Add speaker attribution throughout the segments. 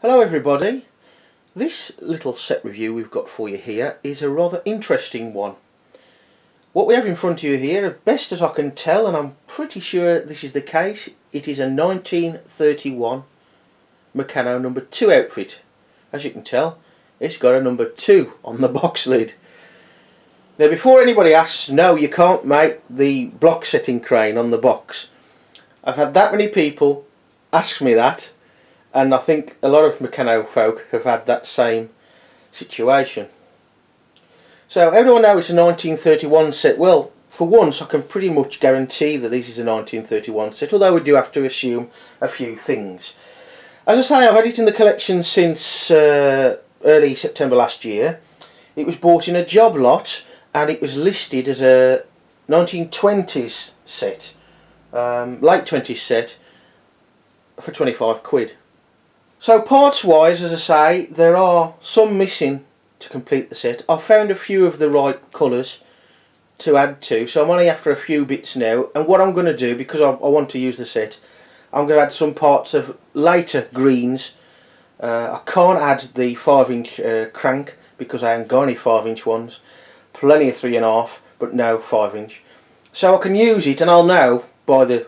Speaker 1: Hello everybody, this little set review we've got for you here is a rather interesting one. What we have in front of you here, best as I can tell, and I'm pretty sure this is the case, it is a 1931 Meccano number 2 outfit. As you can tell, it's got a number 2 on the box lid. Now before anybody asks, no, you can't make the block setting crane on the box. I've had that many people ask me that, and I think a lot of Meccano folk have had that same situation. So how do I know it's a 1931 set? Well, for once I can pretty much guarantee that this is a 1931 set, although we do have to assume a few things. As I say, I've had it in the collection since early September last year. It was bought in a job lot and it was listed as a 1920s set, late 20s set, for 25 quid. So parts wise, as I say, there are some missing to complete the set. I've found a few of the right colours to add to, so I'm only after a few bits now, and what I'm going to do, because I want to use the set, I'm going to add some parts of later greens. I can't add the 5-inch crank because I haven't got any 5-inch ones. Plenty of 3.5, but no 5-inch. So I can use it and I'll know by the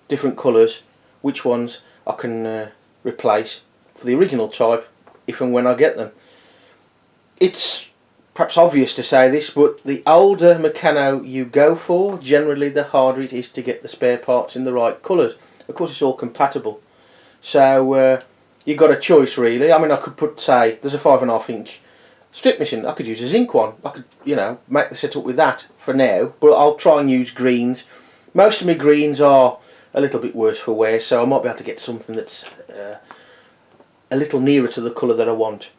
Speaker 1: different colours which ones I can replace for the original type if and when I get them. It's perhaps obvious to say this, but the older Meccano you go for, generally the harder it is to get the spare parts in the right colours. Of course it's all compatible, so you've got a choice really. I mean, I could put, say, there's a 5.5-inch strip missing, I could use a zinc one. I could, you know, make the setup with that for now, but I'll try and use greens. Most of my greens are a little bit worse for wear, so I might be able to get something that's a little nearer to the colour that I want.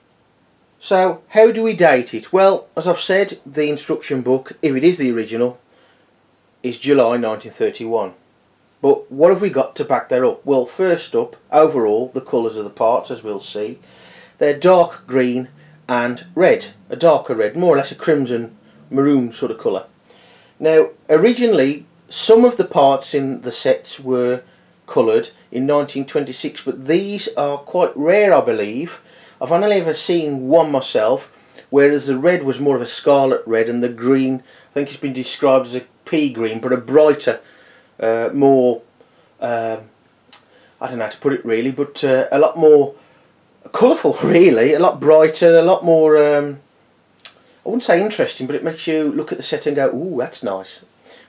Speaker 1: So how do we date it? Well, as I've said, the instruction book, if it is the original, is July 1931. But what have we got to back that up? Well, first up, overall, the colours of the parts, as we'll see, they're dark green and red, a darker red, more or less a crimson maroon sort of colour. Now originally some of the parts in the sets were coloured in 1926, but these are quite rare, I believe. I've only ever seen one myself, whereas the red was more of a scarlet red and the green, I think it's been described as a pea green, but a brighter, more, I don't know how to put it really, but a lot more colourful really, a lot brighter, a lot more, I wouldn't say interesting, but it makes you look at the set and go, ooh, that's nice.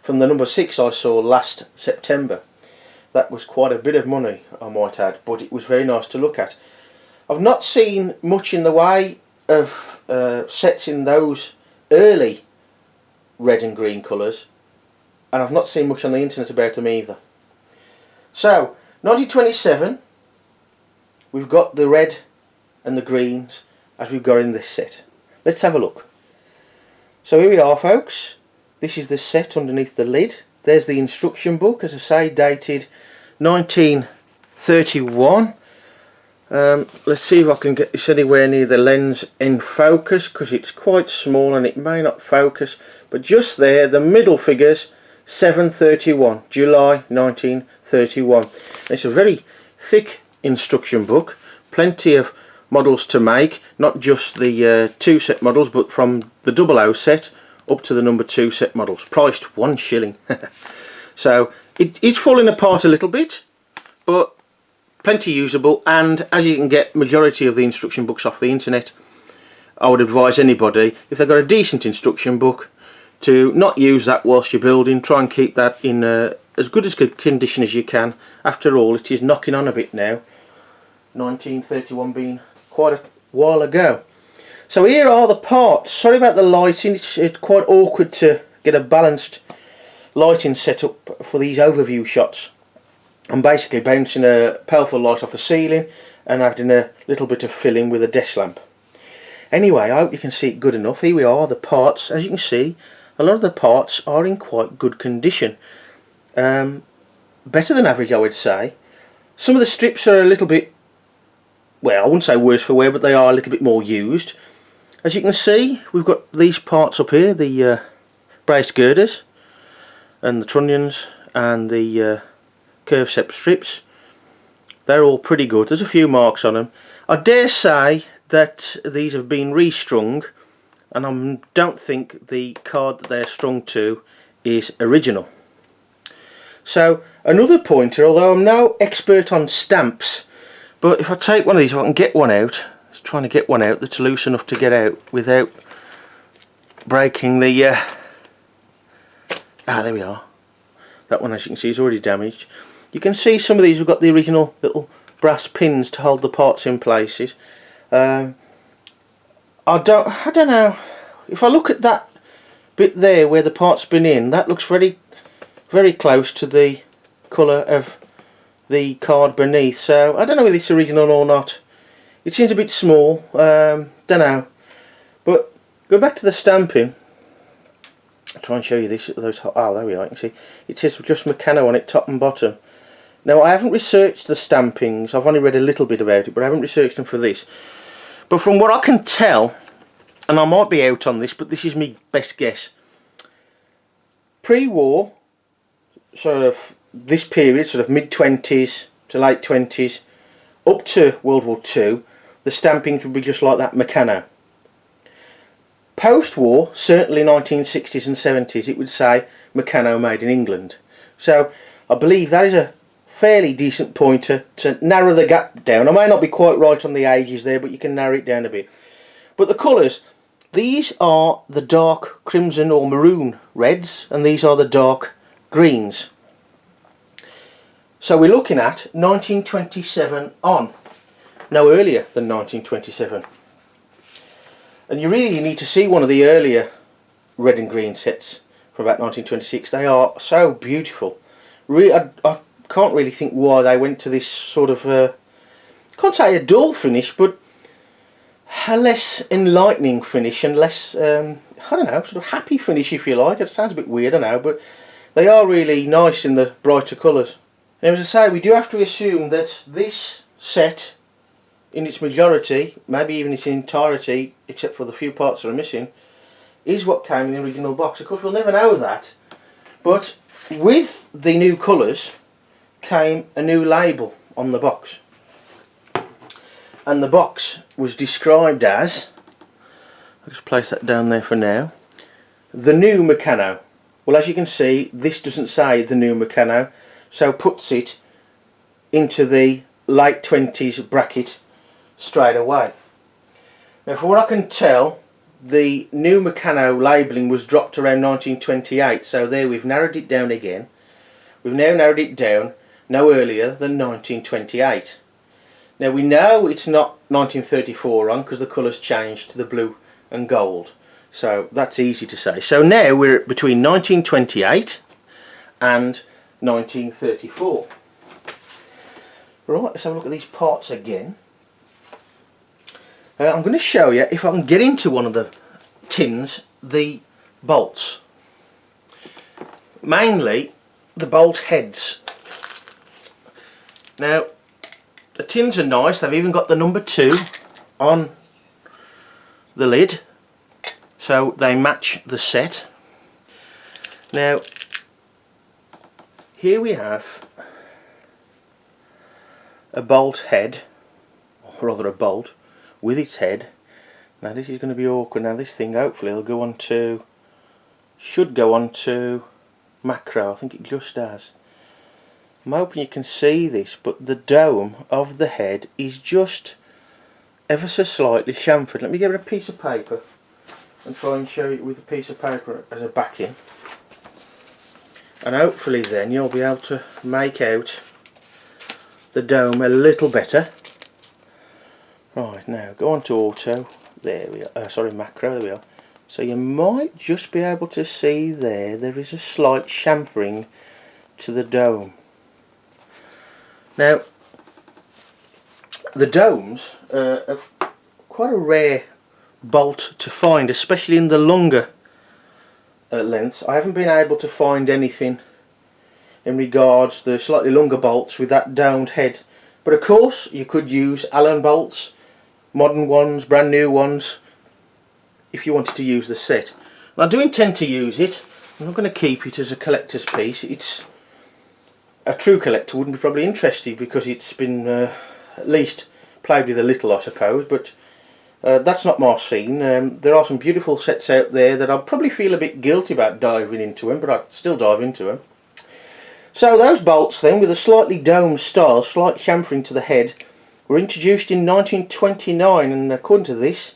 Speaker 1: From the number 6 I saw last September, that was quite a bit of money, I might add, but it was very nice to look at. I've not seen much in the way of sets in those early red and green colours, and I've not seen much on the internet about them either. So 1927, we've got the red and the greens as we've got in this set. Let's have a look. So here we are, folks. This is the set underneath the lid. There's the instruction book, as I say, dated 1931. Let's see if I can get this anywhere near the lens in focus, because it's quite small and it may not focus, but just there, the middle figures, 7/31, July 1931. It's a very thick instruction book, plenty of models to make, not just the 2 set models, but from the 00 set up to the number 2 set models, priced 1 shilling. So it's falling apart a little bit, but plenty usable, and as you can get majority of the instruction books off the internet, I would advise anybody, if they've got a decent instruction book, to not use that whilst you're building. Try and keep that in as good condition as you can. After all, it is knocking on a bit now, 1931 being quite a while ago. So here are the parts. Sorry about the lighting, it's quite awkward to get a balanced lighting setup for these overview shots. I'm basically bouncing a powerful light off the ceiling and adding a little bit of filling with a desk lamp. Anyway, I hope you can see it good enough. Here we are, the parts. As you can see, a lot of the parts are in quite good condition. Better than average, I would say. Some of the strips are a little bit, well, I wouldn't say worse for wear, but they are a little bit more used. As you can see, we've got these parts up here, the braced girders and the trunnions and the curve set strips. They're all pretty good. There's a few marks on them. I dare say that these have been restrung, and I don't think the card that they're strung to is original. So another pointer, although I'm no expert on stamps, but if I take one of these, if I can get one out, just trying to get one out that's loose enough to get out without breaking the there we are. That one, as you can see, is already damaged. You can see some of these have got the original little brass pins to hold the parts in places. I don't know, if I look at that bit there where the part's been in, that looks very close to the colour of the card beneath, so I don't know whether it's original or not. It seems a bit small, don't know. But go back to the stamping. I'll try and show you this. There we are. You can see it says just Meccano on it, top and bottom. Now I haven't researched the stampings. I've only read a little bit about it, but I haven't researched them for this. But from what I can tell, and I might be out on this, but this is my best guess. Pre-war, sort of this period, sort of mid-20s to late 20s, up to World War II, the stampings would be just like that Meccano. Post-war, certainly 1960s and 70s, it would say Meccano made in England. So I believe that is a fairly decent pointer to narrow the gap down. I may not be quite right on the ages there, but you can narrow it down a bit. But the colours, these are the dark crimson or maroon reds, and these are the dark greens. So we're looking at 1927 on, no earlier than 1927. And you really need to see one of the earlier red and green sets from about 1926. They are so beautiful. I can't really think why they went to this sort of, I can't say a dull finish, but a less enlightening finish and less, I don't know, sort of happy finish if you like. It sounds a bit weird, I know, but they are really nice in the brighter colours. Now, as I say, we do have to assume that this set, in its majority, maybe even its entirety, except for the few parts that are missing, is what came in the original box. Of course, we'll never know that, but with the new colours came a new label on the box, and the box was described as, I'll just place that down there for now, the new Meccano. Well, as you can see, this doesn't say the new Meccano, so puts it into the late 20s bracket straight away. Now, for what I can tell, the new Meccano labelling was dropped around 1928, so there we've narrowed it down again. We've now narrowed it down no earlier than 1928. Now we know it's not 1934 on, because the colours changed to the blue and gold, so that's easy to say. So now we're between 1928 and 1934. Right, let's have a look at these parts again. I'm going to show you, if I can get into one of the tins, the bolts. Mainly the bolt heads. Now the tins are nice, they've even got the number 2 on the lid, so they match the set. Now here we have a bolt head, or rather a bolt with its head. Now this is going to be awkward. Now this thing, hopefully it'll go on to, should go on to macro. I think it just does. I'm hoping you can see this, but the dome of the head is just ever so slightly chamfered. Let me get a piece of paper and try and show you with a piece of paper as a backing, and hopefully then you'll be able to make out the dome a little better. Right, now go on to auto. There we are. Sorry, macro. There we are. So you might just be able to see there is a slight chamfering to the dome. Now the domes are quite a rare bolt to find, especially in the longer lengths. I haven't been able to find anything in regards to the slightly longer bolts with that domed head, but of course you could use Allen bolts, modern ones, brand new ones, if you wanted to use the set. And I do intend to use it. I'm not going to keep it as a collector's piece. It's a true collector wouldn't be probably interested, because it's been at least played with a little, I suppose, but that's not my scene. There are some beautiful sets out there that I'll probably feel a bit guilty about diving into them, but I'd still dive into them. So those bolts then, with a slightly domed style, slight chamfering to the head, were introduced in 1929, and according to this,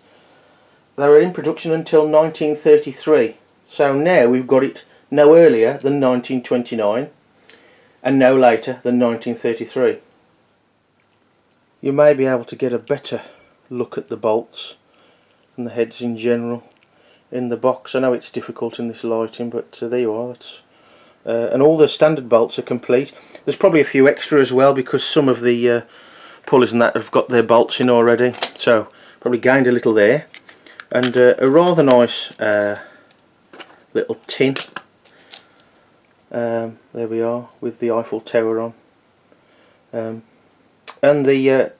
Speaker 1: they were in production until 1933. So now we've got it no earlier than 1929 and no later than 1933. You may be able to get a better look at the bolts and the heads in general in the box. I know it's difficult in this lighting, but there you are. And all the standard bolts are complete. There's probably a few extra as well, because some of the pullers and that have got their bolts in already, so probably gained a little there. And a rather nice little tin. There we are, with the Eiffel Tower on. And the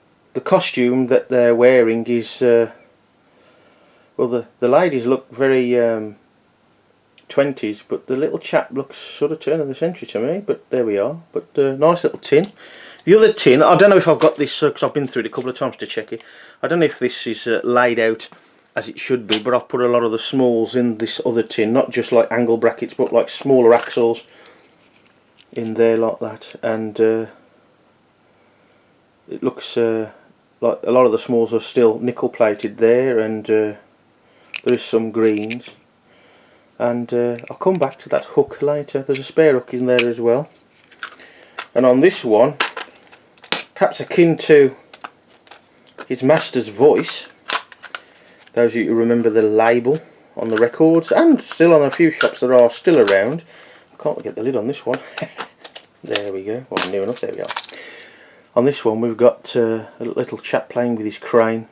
Speaker 1: costume that they're wearing is well, the ladies look very 20s, but the little chap looks sort of turn of the century to me. But there we are. But nice little tin. The other tin, I don't know if I've got this, because I've been through it a couple of times to check it. I don't know if this is laid out as it should be, but I've put a lot of the smalls in this other tin, not just like angle brackets, but like smaller axles in there like that. And it looks like a lot of the smalls are still nickel plated there, and there is some greens. And I'll come back to that hook later. There's a spare hook in there as well. And on this one, perhaps akin to his master's voice, those of you who remember the label on the records, and still on a few shops that are still around. I can't get the lid on this one. There we go. Well, near enough. There we are. On this one we've got a little chap playing with his crane.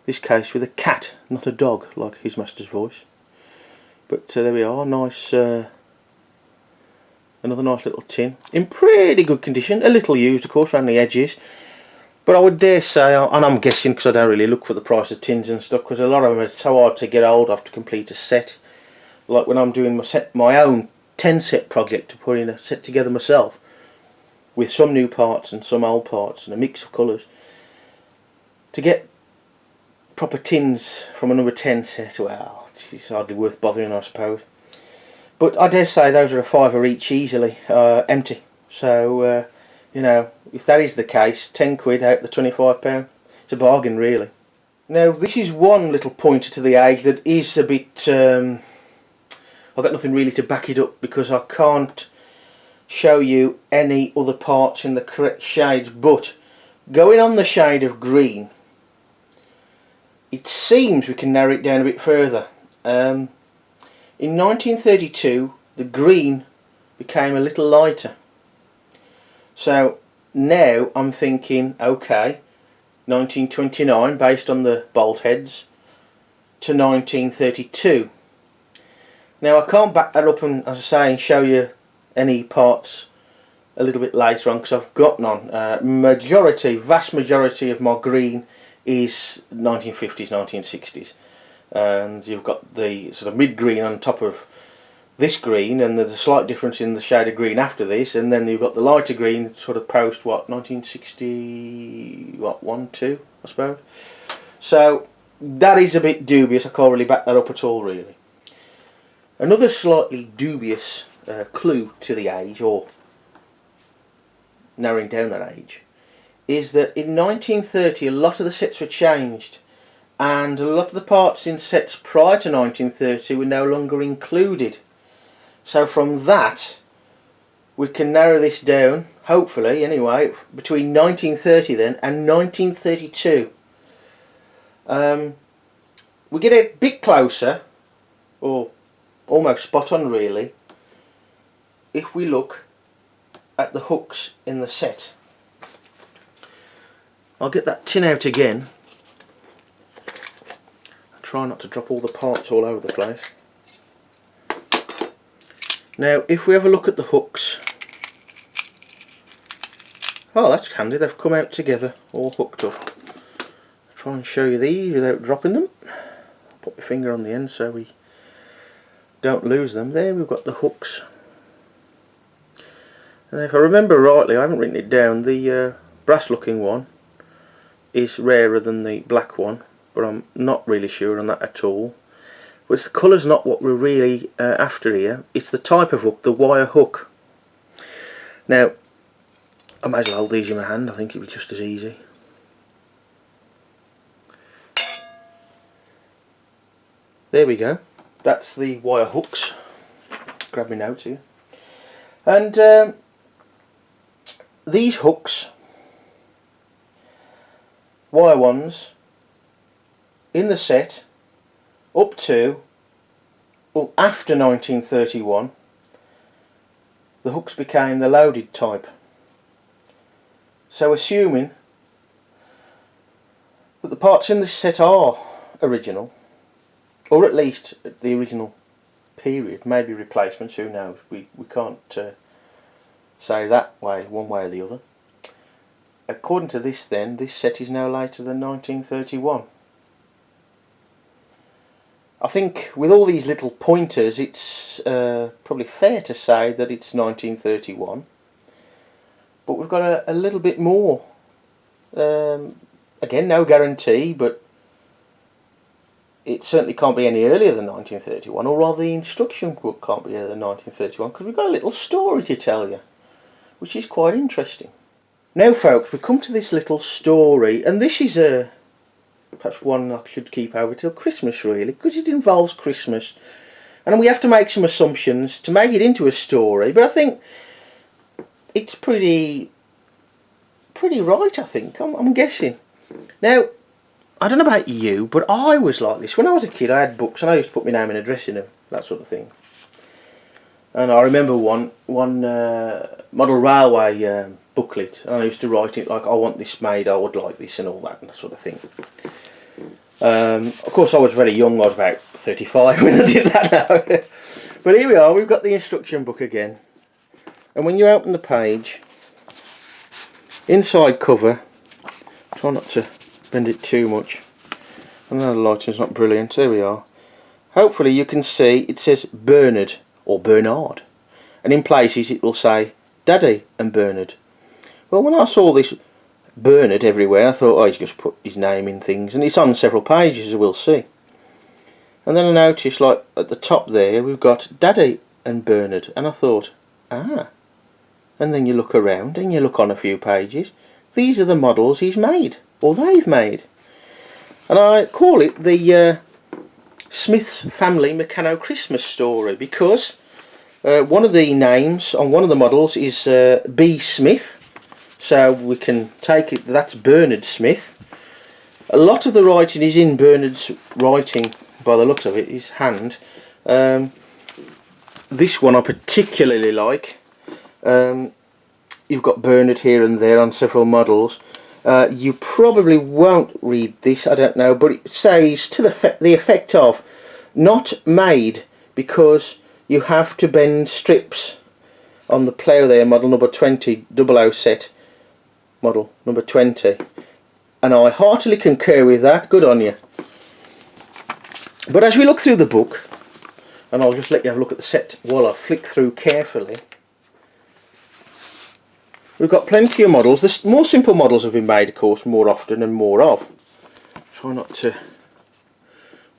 Speaker 1: This case with a cat, not a dog like his master's voice. But there we are. Nice. Another nice little tin, in pretty good condition, a little used of course around the edges, but I would dare say, and I'm guessing because I don't really look for the price of tins and stuff, because a lot of them are so hard to get hold of to complete a set. Like when I'm doing my own 10 set project, to put in a set together myself with some new parts and some old parts and a mix of colours, to get proper tins from a number 10 set, well, it's hardly worth bothering, I suppose. But I dare say those are a £5 each easily, empty. So, you know, if that is the case, 10 quid out the £25. It's a bargain, really. Now, this is one little pointer to the age that is a bit... I've got nothing really to back it up, because I can't show you any other parts in the correct shades. But going on the shade of green, it seems we can narrow it down a bit further. In 1932 the green became a little lighter, so now I'm thinking, okay, 1929 based on the bolt heads to 1932. Now I can't back that up and, as I say, and show you any parts a little bit later on, because I've got none. Vast majority of my green is 1950s, 1960s. And you've got the sort of mid green on top of this green, and there's a slight difference in the shade of green after this, and then you've got the lighter green sort of post 1960 1, 2 I suppose. So that is a bit dubious. I can't really back that up at all, really. Another slightly dubious clue to the age, or narrowing down that age, is that in 1930 a lot of the sets were changed, and a lot of the parts in sets prior to 1930 were no longer included. So from that we can narrow this down, hopefully anyway, between 1930 then and 1932. We get a bit closer, or almost spot on really, if we look at the hooks in the set. I'll get that tin out again. Try not to drop all the parts all over the place. Now if we have a look at the hooks, oh, that's handy, they've come out together, all hooked up. Try and show you these without dropping them. Put my finger on the end so we don't lose them. There we've got the hooks. And if I remember rightly, I haven't written it down, the brass looking one is rarer than the black one, but I'm not really sure on that at all. But the colour's not what we're really after here. It's the type of hook, the wire hook. Now, I might as well hold these in my hand. I think it'd be just as easy. There we go. That's the wire hooks. Grab my notes here. And these hooks, wire ones, in the set up to, well, after 1931, the hooks became the loaded type. So assuming that the parts in this set are original, or at least the original period, maybe replacements, who knows, we can't say that way, one way or the other. According to this then, this set is no later than 1931. I think with all these little pointers it's probably fair to say that it's 1931, but we've got a little bit more. Again, no guarantee, but it certainly can't be any earlier than 1931, or rather the instruction book can't be earlier than 1931, because we've got a little story to tell you, which is quite interesting. Now folks, we come to this little story, and this is perhaps one I should keep over till Christmas really, because it involves Christmas, and we have to make some assumptions to make it into a story, but I think it's pretty right, I think. I'm guessing. Now, I don't know about you, but I was like this. When I was a kid I had books and I used to put my name and address in them, that sort of thing. And I remember one model railway booklet, and I used to write it like, I want this made, I would like this, and all that, and that sort of thing. Of course I was very young, I was about 35 when I did that now. But here we are, we've got the instruction book again. And when you open the page, inside cover, try not to bend it too much. I know the lighting's not brilliant, there we are. Hopefully you can see it says Bernard or Bernard, and in places it will say Daddy and Bernard. Well, when I saw this Bernard everywhere, I thought, oh, he's just put his name in things, and it's on several pages, as we'll see. And then I noticed, like at the top there, we've got Daddy and Bernard, and I thought, ah. And then you look around and you look on a few pages, these are the models he's made, or they've made. And I call it the Smith's Family Meccano Christmas Story, because one of the names on one of the models is B. Smith, so we can take it that's Bernard Smith. A lot of the writing is in Bernard's writing, by the looks of it, his hand. This one I particularly like. You've got Bernard here and there on several models. You probably won't read this, I don't know, but it says to the effect of not made because you have to bend strips on the plough there, model number 20, 00 set, model number 20. And I heartily concur with that, good on you. But as we look through the book, and I'll just let you have a look at the set while I flick through carefully, we've got plenty of models. The more simple models have been made, of course, more often and more of. Try not to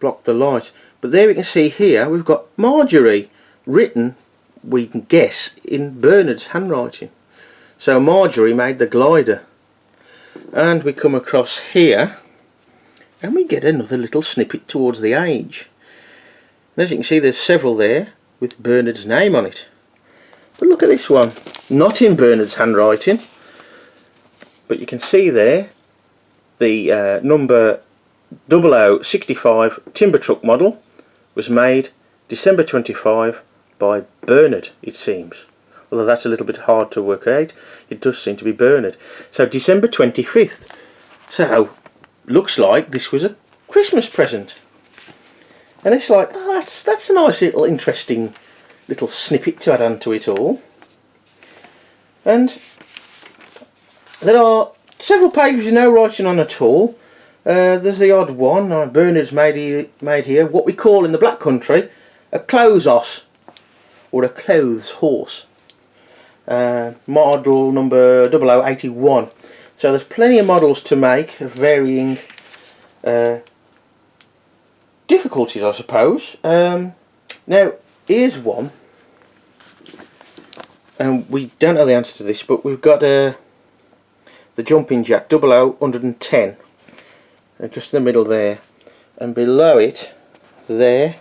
Speaker 1: block the light. But there we can see here, we've got Marjorie, written, we can guess, in Bernard's handwriting. So Marjorie made the glider. And we come across here, and we get another little snippet towards the age. And as you can see, there's several there with Bernard's name on it. But look at this one, not in Bernard's handwriting, but you can see there the number 0065 timber truck model was made December 25 by Bernard, it seems. Although that's a little bit hard to work out, it does seem to be Bernard. So December 25th. So looks like this was a Christmas present. And it's like, oh, that's a nice little interesting little snippet to add onto it all. And there are several pages with no writing on at all. There's the odd one Bernard's made here, what we call in the Black Country a clothes horse, or a clothes horse. Model number 0081. So there's plenty of models to make of varying difficulties, I suppose. Now here's one, and we don't know the answer to this, but we've got the jumping jack 00-110, just in the middle there, and below it there,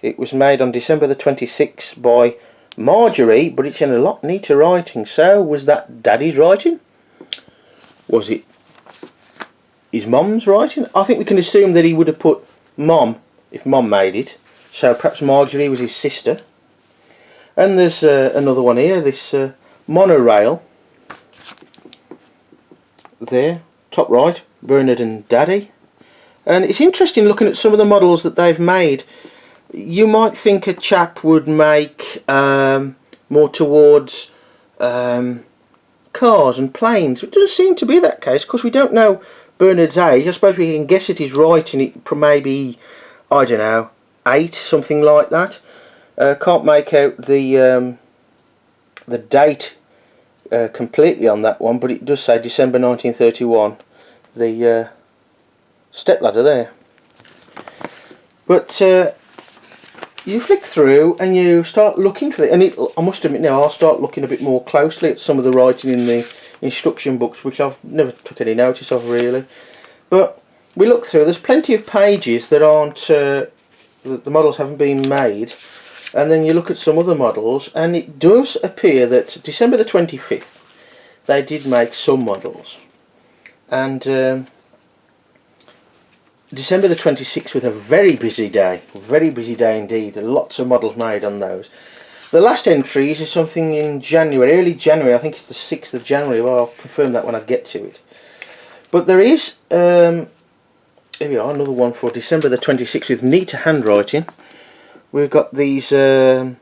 Speaker 1: it was made on December the 26th by Marjorie, but it's in a lot neater writing. So was that Daddy's writing? Was it his Mum's writing? I think we can assume that he would have put Mum if Mum made it, so perhaps Marjorie was his sister. And there's another one here, this monorail there, top right, Bernard and Daddy. And it's interesting looking at some of the models that they've made. You might think a chap would make more towards cars and planes. It doesn't seem to be that case. Of course, we don't know Bernard's age. I suppose we can guess at his writing, it maybe, I don't know, 8, something like that. Can't make out the date completely on that one, but it does say December 1931. The stepladder there. But you flick through and you start looking for it, and I must admit now I'll start looking a bit more closely at some of the writing in the instruction books, which I've never took any notice of really. But we look through, there's plenty of pages that aren't the models haven't been made, and then you look at some other models and it does appear that December the 25th they did make some models, and December the 26th was a very busy day indeed. Lots of models made on those. The last entries is something in January, early January. I think it's the 6th of January. Well, I'll confirm that when I get to it. But there is, here we are, another one for December the 26th with neater handwriting. We've got these zero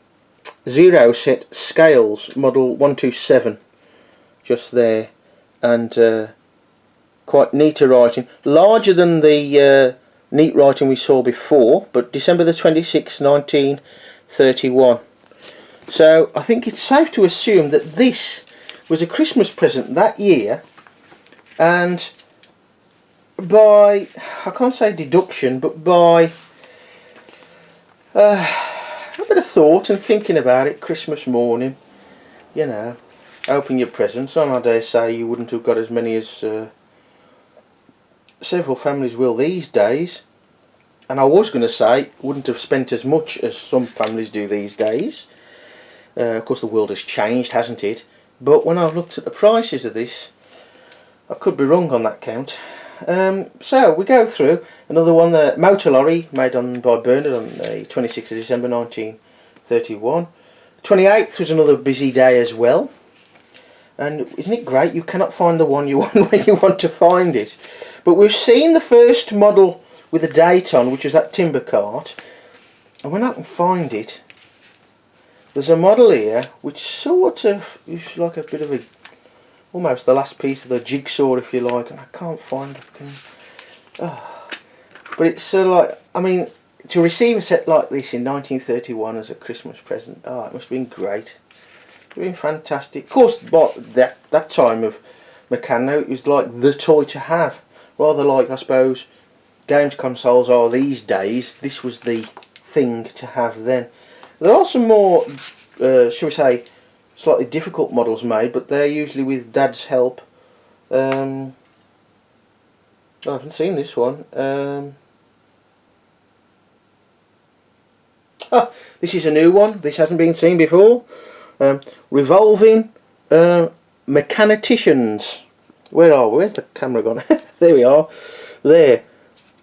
Speaker 1: set scales, model 127, just there, and quite neater writing, larger than the neat writing we saw before, but December the 26th, 1931. So I think it's safe to assume that this was a Christmas present that year, and by, I can't say deduction, but by a bit of thought and thinking about it, Christmas morning, you know, open your presents, and I dare say you wouldn't have got as many as several families will these days, and I was going to say wouldn't have spent as much as some families do these days. Of course the world has changed, hasn't it? But when I've looked at the prices of this, I could be wrong on that count. So we go through another one, the motor lorry made by Bernard on the 26th of December 1931. 28th was another busy day as well. And isn't it great, you cannot find the one you want when you want to find it. But we've seen the first model with a date on, which was that timber cart, and when I can find it, there's a model here which sort of is like a bit of a, almost the last piece of the jigsaw if you like, and I can't find the thing. Oh. But it's sort of like, I mean, to receive a set like this in 1931 as a Christmas present, oh, it must have been great. Been fantastic. Of course, but that time of Meccano, it was like the toy to have, rather like I suppose games consoles are these days. This was the thing to have then. There are some more, shall we say, slightly difficult models made, but they're usually with Dad's help. I haven't seen this one. This is a new one. This hasn't been seen before. Revolving mechanicians. Where are we? Where's the camera gone? There we are. There.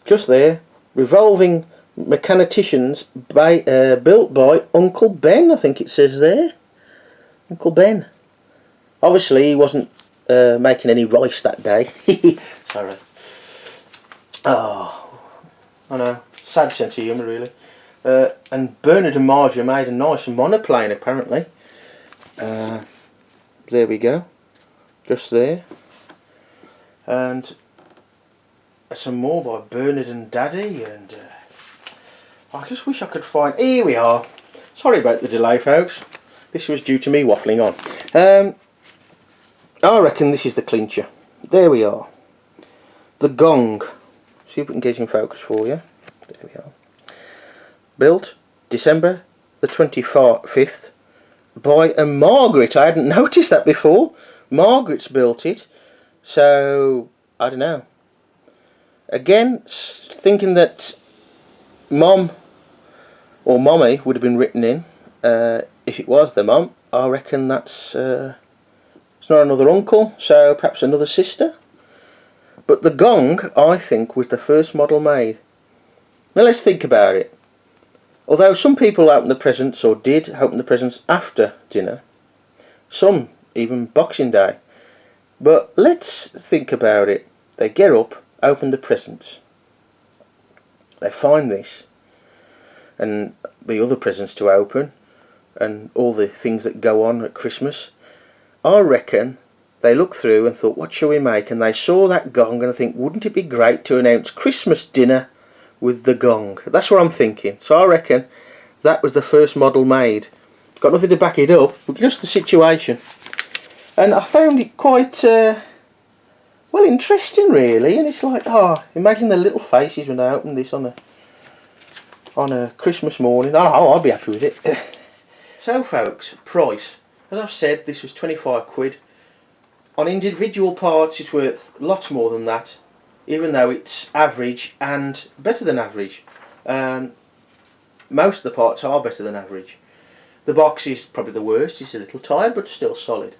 Speaker 1: Just there. Revolving mechanicians built by Uncle Ben, I think it says there. Uncle Ben. Obviously he wasn't making any rice that day. Sorry. Oh, I know. Sad sense of humour really. And Bernard and Marjorie made a nice monoplane apparently. There we go, just there, and some more by Bernard and Daddy, and I just wish I could find, here we are. Sorry about the delay folks, this was due to me waffling on. I reckon this is the clincher. there we are. The gong. See if we can get it in focus for you. There we are. Built December the 25th by a Margaret. I hadn't noticed that before. Margaret's built it. So, I don't know. Again, thinking that Mom or Mommy would have been written in. If it was the Mom, I reckon that's it's not another uncle, so perhaps another sister. But the gong, I think, was the first model made. Now let's think about it. Although some people open the presents, or did open the presents after dinner, some even Boxing Day. But let's think about it. They get up, open the presents. They find this, and the other presents to open, and all the things that go on at Christmas. I reckon they looked through and thought, what shall we make? And they saw that gong and I think, wouldn't it be great to announce Christmas dinner with the gong? That's what I'm thinking. So I reckon that was the first model made. Got nothing to back it up, but just the situation. And I found it quite, well, interesting really. And it's like, imagine the little faces when they open this on a Christmas morning. Oh, I'll be happy with it. So folks, price. As I've said, this was 25 quid. On individual parts it's worth lots more than that, even though it's average and better than average. Most of the parts are better than average. The box is probably the worst, it's a little tired but still solid.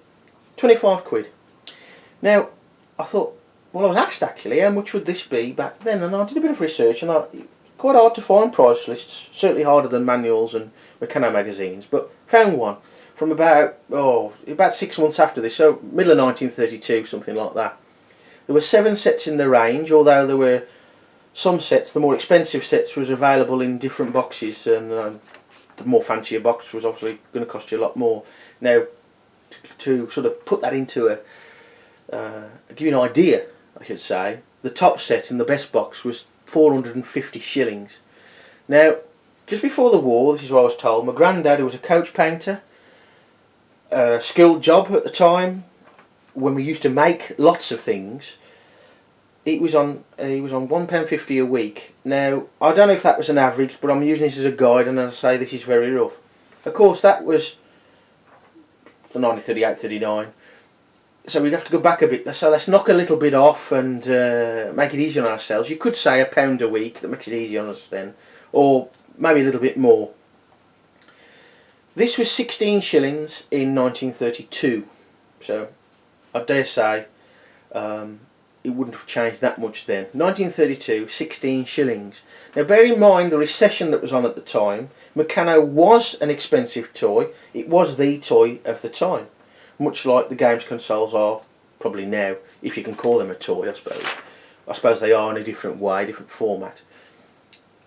Speaker 1: 25 quid. Now, I thought, well, I was asked actually how much would this be back then, and I did a bit of research, and quite hard to find price lists, certainly harder than manuals and Meccano magazines, but found one from about 6 months after this, so middle of 1932, something like that. There were 7 sets in the range, although there were some sets, the more expensive sets, was available in different boxes, and the more fancier box was obviously going to cost you a lot more. Now, to sort of put that into give you an idea, I should say, the top set in the best box was 450 shillings. Now, just before the war, this is what I was told, my granddad, who was a coach painter, a skilled job at the time, when we used to make lots of things, he was on £1.50 a week. Now, I don't know if that was an average, but I'm using this as a guide, and as I say, this is very rough. Of course, that was the 1938-39. So we have to go back a bit. So let's knock a little bit off and make it easy on ourselves. You could say £1 a week, that makes it easy on us then, or maybe a little bit more. This was 16 shillings in 1932, so I dare say it wouldn't have changed that much then. 1932, 16 shillings. Now bear in mind the recession that was on at the time. Meccano was an expensive toy. It was the toy of the time, much like the games consoles are probably now, if you can call them a toy, I suppose. I suppose they are in a different way, different format.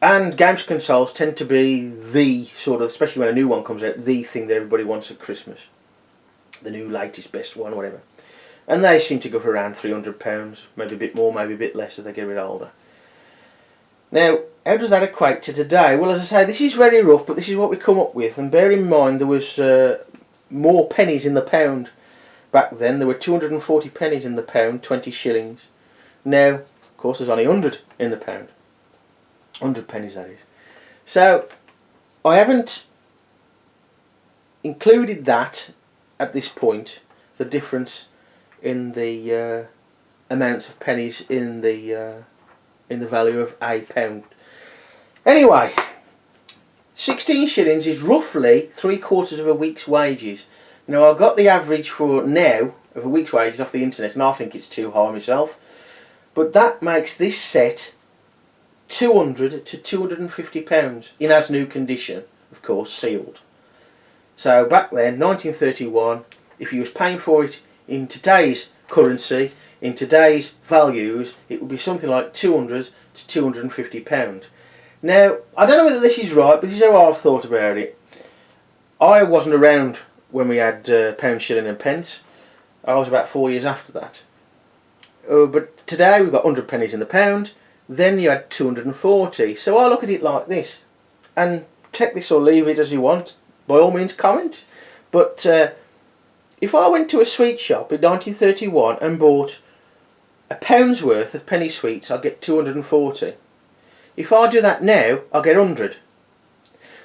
Speaker 1: And games consoles tend to be the sort of, especially when a new one comes out, the thing that everybody wants at Christmas. The new latest best one, whatever. And they seem to go for around £300, maybe a bit more, maybe a bit less as they get a bit older. Now, how does that equate to today? Well, as I say, this is very rough, but this is what we come up with. And bear in mind there was more pennies in the pound back then. There were 240 pennies in the pound, 20 shillings. Now, of course, there's only 100 in the pound. 100 pennies, that is. So, I haven't included that at this point, the difference in the amount of pennies in the value of a pound. Anyway, 16 shillings is roughly 3/4 of a week's wages. Now, I got the average for now of a week's wages off the internet, and I think it's too high myself. But that makes this set £200 to £250 in as new condition, of course, sealed. So back then, 1931, if you was paying for it in today's currency, in today's values, it would be something like £200 to £250. Now, I don't know whether this is right, but this is how I've thought about it. I wasn't around when we had pound, shilling and pence. I was about 4 years after that. But today we've got 100 pennies in the pound. Then you had 240. So I look at it like this. And take this or leave it as you want. By all means comment. But if I went to a sweet shop in 1931 and bought a pound's worth of penny sweets, I'll get 240. If I do that now, I'll get 100.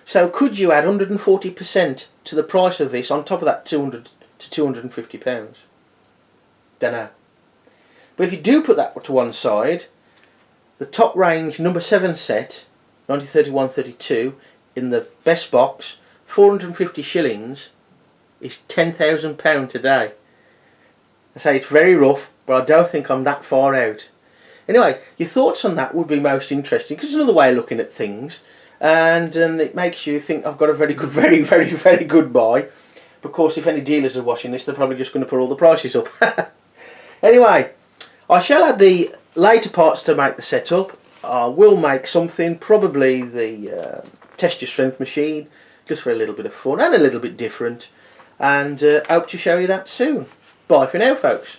Speaker 1: So could you add 140% to the price of this on top of that 200 to 250 pounds? Don't know. But if you do put that to one side, the top range number 7 set, 1931-32, in the best box, 450 shillings, is £10,000 today. I say it's very rough, but I don't think I'm that far out. Anyway, your thoughts on that would be most interesting, because it's another way of looking at things, and it makes you think I've got a very good, very good buy. Of course, if any dealers are watching this, they're probably just going to put all the prices up. Anyway, I shall add the later parts to make the setup. I will make something, probably the test your strength machine, just for a little bit of fun and a little bit different, and hope to show you that soon. Bye for now, folks.